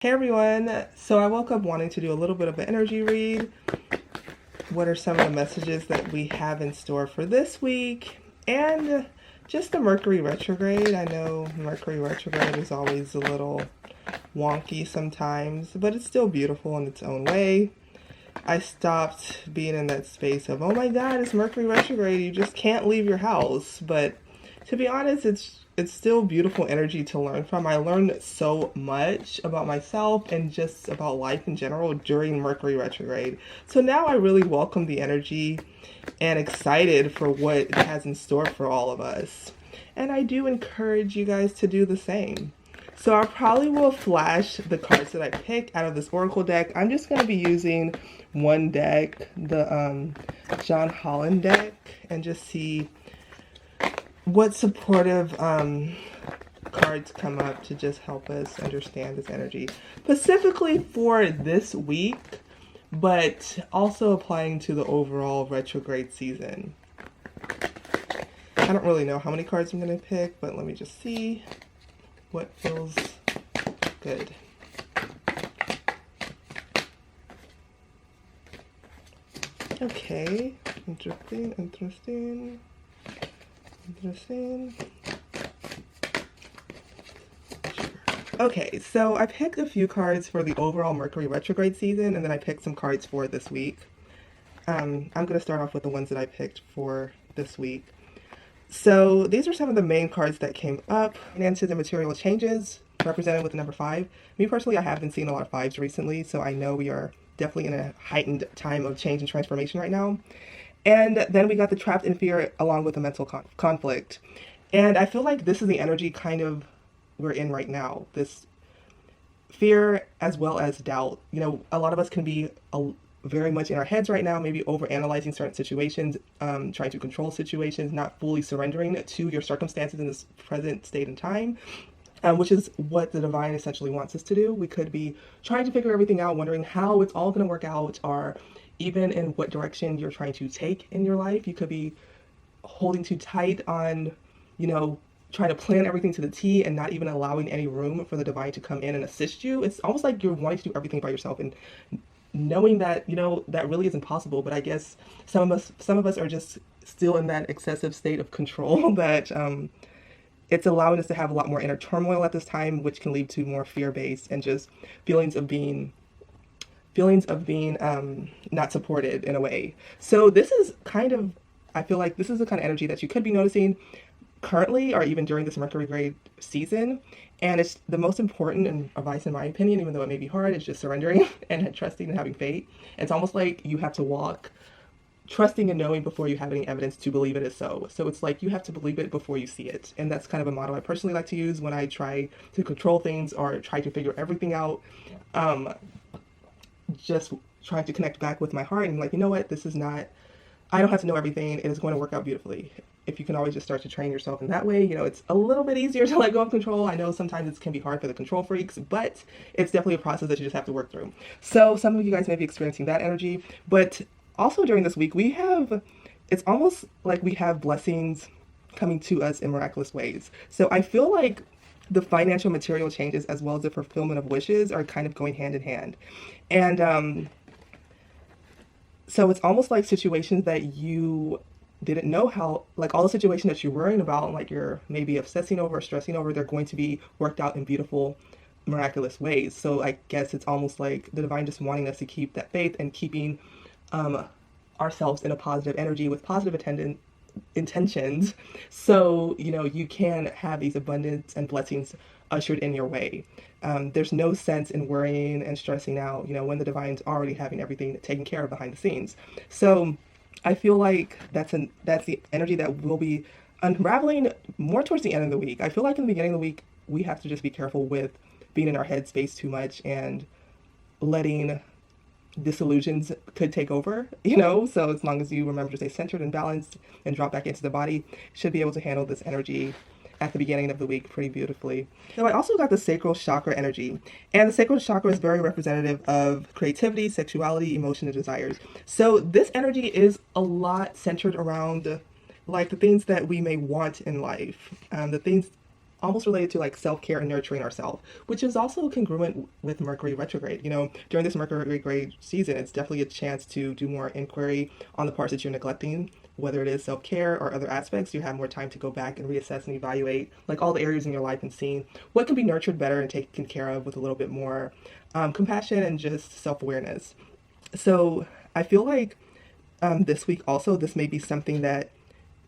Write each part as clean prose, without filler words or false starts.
Hey everyone, so I woke up wanting to do a little bit of an energy read. What are some of the messages that we have in store for this week? And just the Mercury retrograde. I know Mercury retrograde is always a little wonky sometimes, but it's still beautiful in its own way. I stopped being in that space of, oh my god, it's Mercury retrograde, you just can't leave your house. But to be honest, it's still beautiful energy to learn from. I learned so much about myself and just about life in general during Mercury retrograde. So now I really welcome the energy and excited for what it has in store for all of us. And I do encourage you guys to do the same. So I probably will flash the cards that I picked out of this Oracle deck. I'm just going to be using one deck, the John Holland deck, and just see what supportive cards come up to just help us understand this energy. Specifically for this week, but also applying to the overall retrograde season. I don't really know how many cards I'm going to pick, but let me just see what feels good. Okay, interesting. Okay, so I picked a few cards for the overall Mercury retrograde season, and then I picked some cards for this week. I'm going to start off with the ones that I picked for this week. So these are some of the main cards that came up. Finances and material changes, represented with the number 5. Me personally, I have been seeing a lot of 5s recently, so I know we are definitely in a heightened time of change and transformation right now. And then we got the trapped in fear along with the mental conflict. And I feel like this is the energy kind of we're in right now. This fear as well as doubt. You know, a lot of us can be very much in our heads right now, maybe over analyzing certain situations, trying to control situations, not fully surrendering to your circumstances in this present state and time. Which is what the divine essentially wants us to do. We could be trying to figure everything out, wondering how it's all going to work out, or even in what direction you're trying to take in your life. You could be holding too tight on, trying to plan everything to the T and not even allowing any room for the divine to come in and assist you. It's almost like you're wanting to do everything by yourself, and knowing that, that really isn't possible. But I guess some of us are just still in that excessive state of control that it's allowing us to have a lot more inner turmoil at this time, which can lead to more fear-based and just feelings of being not supported in a way. So this is I feel like this is the kind of energy that you could be noticing currently or even during this Mercury retrograde season. And it's the most important advice, in my opinion, even though it may be hard, is just surrendering and trusting and having faith. It's almost like you have to walk trusting and knowing before you have any evidence to believe it is so. So it's like you have to believe it before you see it. And that's kind of a motto I personally like to use when I try to control things or try to figure everything out. Just trying to connect back with my heart and like, you know what, I don't have to know everything. It is going to work out beautifully. If you can always just start to train yourself in that way, it's a little bit easier to let go of control. I know sometimes it can be hard for the control freaks, but it's definitely a process that you just have to work through. So some of you guys may be experiencing that energy, but also during this week, it's almost like we have blessings coming to us in miraculous ways. So I feel like the financial material changes as well as the fulfillment of wishes are kind of going hand in hand. And so it's almost like situations that you didn't know how, like all the situations that you're worrying about, like you're maybe obsessing over or stressing over, they're going to be worked out in beautiful, miraculous ways. So I guess it's almost like the divine just wanting us to keep that faith and keeping ourselves in a positive energy with positive intentions, so you can have these abundance and blessings ushered in your way. There's no sense in worrying and stressing out when the divine's already having everything taken care of behind the scenes. So I feel like that's the energy that will be unraveling more towards the end of the week. I feel like in the beginning of the week we have to just be careful with being in our head space too much and letting disillusions could take over, so as long as you remember to stay centered and balanced and drop back into the body, should be able to handle this energy at the beginning of the week pretty beautifully. So I also got the sacral chakra energy, and the sacral chakra is very representative of creativity, sexuality, emotion, and desires. So this energy is a lot centered around like the things that we may want in life, the things almost related to like self-care and nurturing ourselves, which is also congruent with Mercury retrograde. You know, during this Mercury retrograde season, it's definitely a chance to do more inquiry on the parts that you're neglecting, whether it is self-care or other aspects. You have more time to go back and reassess and evaluate like all the areas in your life and seeing what can be nurtured better and taken care of with a little bit more compassion and just self-awareness. So I feel like this week also, this may be something that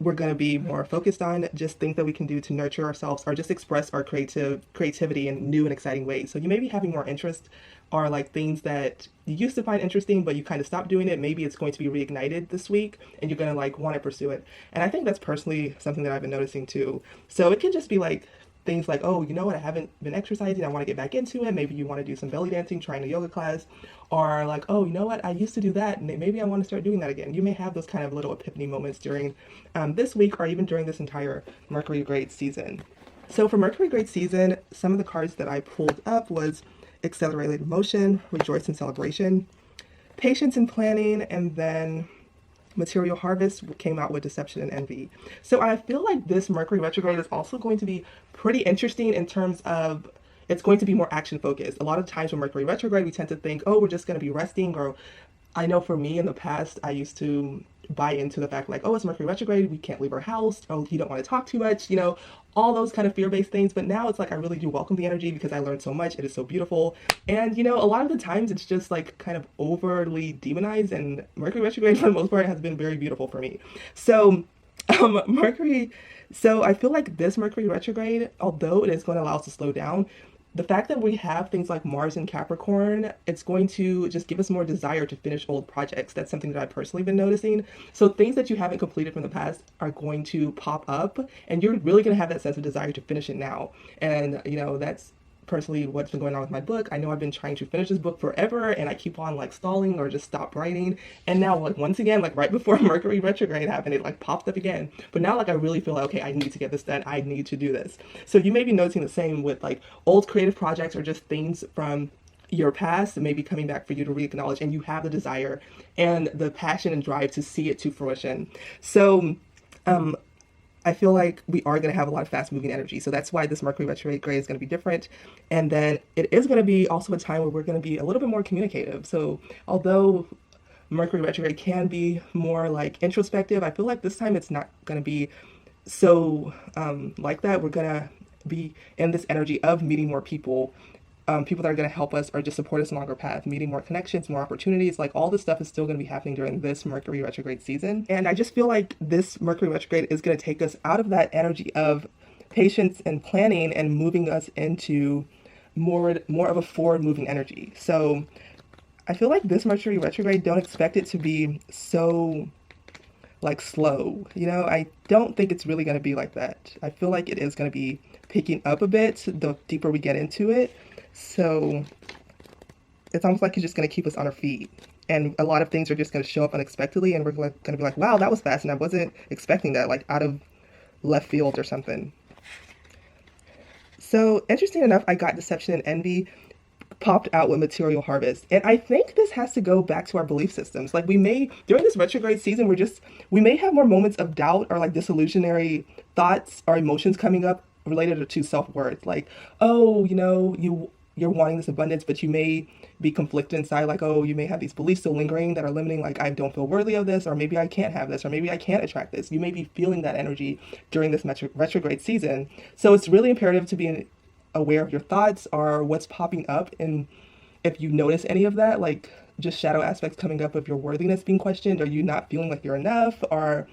we're going to be more focused on, just things that we can do to nurture ourselves or just express our creativity in new and exciting ways. So you may be having more interest or like things that you used to find interesting, but you kind of stopped doing it. Maybe it's going to be reignited this week and you're going to like want to pursue it. And I think that's personally something that I've been noticing too. So it can just be like things like, oh, you know what, I haven't been exercising, I want to get back into it. Maybe you want to do some belly dancing, trying a yoga class, or like, oh, you know what, I used to do that and maybe I want to start doing that again. You may have those kind of little epiphany moments during this week or even during this entire Mercury retrograde season. So for Mercury retrograde season, some of the cards that I pulled up was accelerated motion, rejoice and celebration, patience and planning, and then material harvest came out with deception and envy. So I feel like this Mercury retrograde is also going to be pretty interesting in terms of it's going to be more action focused. A lot of times when Mercury retrograde, we tend to think, oh, we're just going to be resting. Or I know for me in the past, I used to buy into the fact like, oh, it's Mercury retrograde, we can't leave our house. Oh, you don't want to talk too much, you know, all those kind of fear-based things. But now it's like I really do welcome the energy because I learned so much. It is so beautiful. And, you know, a lot of the times it's just like kind of overly demonized, and Mercury retrograde for the most part has been very beautiful for me. So so I feel like this Mercury retrograde, although it is going to allow us to slow down, the fact that we have things like Mars and Capricorn, it's going to just give us more desire to finish old projects. That's something that I've personally been noticing. So things that you haven't completed from the past are going to pop up, and you're really going to have that sense of desire to finish it now. And, you know, that's personally what's been going on with my book. I know I've been trying to finish this book forever and I keep on like stalling or just stop writing. And now like once again, like right before Mercury retrograde happened, it like popped up again. But now like I really feel like, okay, I need to get this done. I need to do this. So you may be noticing the same with like old creative projects or just things from your past that may be coming back for you to re-acknowledge, and you have the desire and the passion and drive to see it to fruition. So I feel like we are going to have a lot of fast moving energy. So that's why this Mercury retrograde is going to be different. And then it is going to be also a time where we're going to be a little bit more communicative. So although Mercury retrograde can be more like introspective, I feel like this time it's not going to be so like that. We're going to be in this energy of meeting more people, people that are going to help us or just support us along our path, meeting more connections, more opportunities. Like all this stuff is still going to be happening during this Mercury retrograde season. And I just feel like this Mercury retrograde is going to take us out of that energy of patience and planning and moving us into more of a forward moving energy. So I feel like this Mercury retrograde, don't expect it to be so like slow. You know, I don't think it's really going to be like that. I feel like it is going to be picking up a bit the deeper we get into it. So it's almost like it's just going to keep us on our feet. And a lot of things are just going to show up unexpectedly. And we're going to be like, wow, that was fast. And I wasn't expecting that, like out of left field or something. So interesting enough, I got deception and envy popped out with material harvest. And I think this has to go back to our belief systems. Like we may, during this retrograde season, we may have more moments of doubt or like disillusionary thoughts or emotions coming up related to self-worth. Like, oh, you know, you're wanting this abundance, but you may be conflicted inside, like, oh, you may have these beliefs still lingering that are limiting, like, I don't feel worthy of this, or maybe I can't have this, or maybe I can't attract this. You may be feeling that energy during this retrograde season. So it's really imperative to be aware of your thoughts or what's popping up. And if you notice any of that, like just shadow aspects coming up of your worthiness being questioned, or you not feeling like you're enough or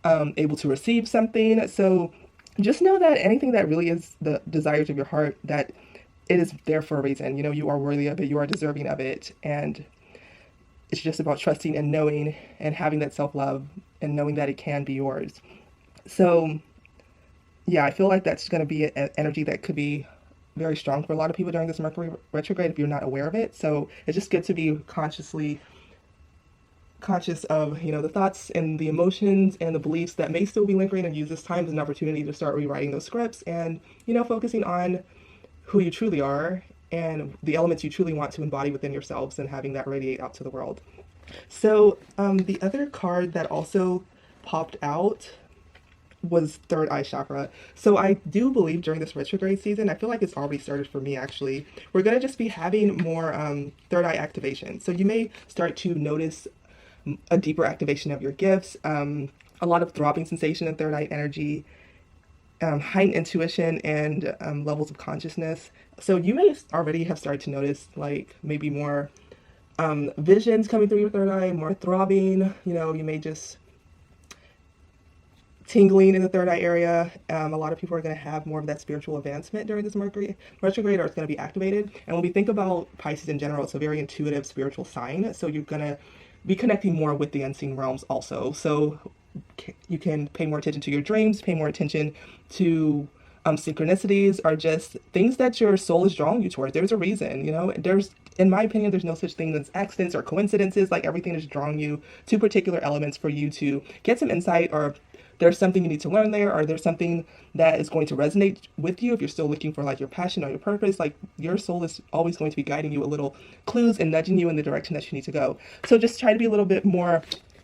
able to receive something. So just know that anything that really is the desires of your heart, that it is there for a reason. You know, you are worthy of it, you are deserving of it. And it's just about trusting and knowing and having that self-love and knowing that it can be yours. So yeah, I feel like that's going to be an energy that could be very strong for a lot of people during this Mercury retrograde if you're not aware of it. So it's just good to be conscious of, you know, the thoughts and the emotions and the beliefs that may still be lingering, and use this time as an opportunity to start rewriting those scripts and, you know, focusing on who you truly are and the elements you truly want to embody within yourselves and having that radiate out to the world. So the other card that also popped out was third eye chakra. So I do believe during this retrograde season, I feel like it's already started for me actually. We're going to just be having more third eye activation. So you may start to notice a deeper activation of your gifts, a lot of throbbing sensation in third eye energy, heightened intuition and levels of consciousness. So you may already have started to notice like maybe more visions coming through your third eye, more throbbing, you know, you may just tingling in the third eye area. A lot of people are going to have more of that spiritual advancement during this Mercury retrograde, or it's going to be activated. And when we think about Pisces in general, it's a very intuitive spiritual sign. So you're going to be connecting more with the unseen realms also. So you can pay more attention to your dreams, pay more attention to synchronicities, or just things that your soul is drawing you towards. There's a reason, you know, in my opinion, there's no such thing as accidents or coincidences. Like everything is drawing you to particular elements for you to get some insight, or there's something you need to learn there, or there's something that is going to resonate with you if you're still looking for like your passion or your purpose. Like your soul is always going to be guiding you a little clues and nudging you in the direction that you need to go. So just try to be a little bit more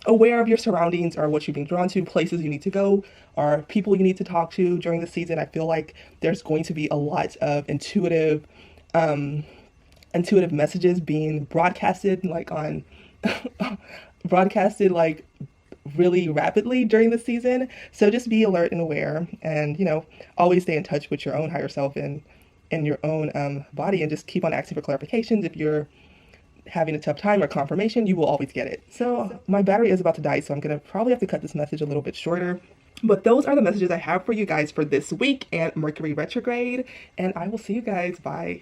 aware of your surroundings, or what you're being drawn to, places you need to go, or people you need to talk to during the season. I feel like there's going to be a lot of intuitive messages being broadcasted like on broadcasted like really rapidly during the season. So just be alert and aware, and you know, always stay in touch with your own higher self and your own body, and just keep on asking for clarifications. If you're having a tough time or confirmation, you will always get it. So my battery is about to die, so I'm gonna probably have to cut this message a little bit shorter. But those are the messages I have for you guys for this week and Mercury retrograde, and I will see you guys. Bye.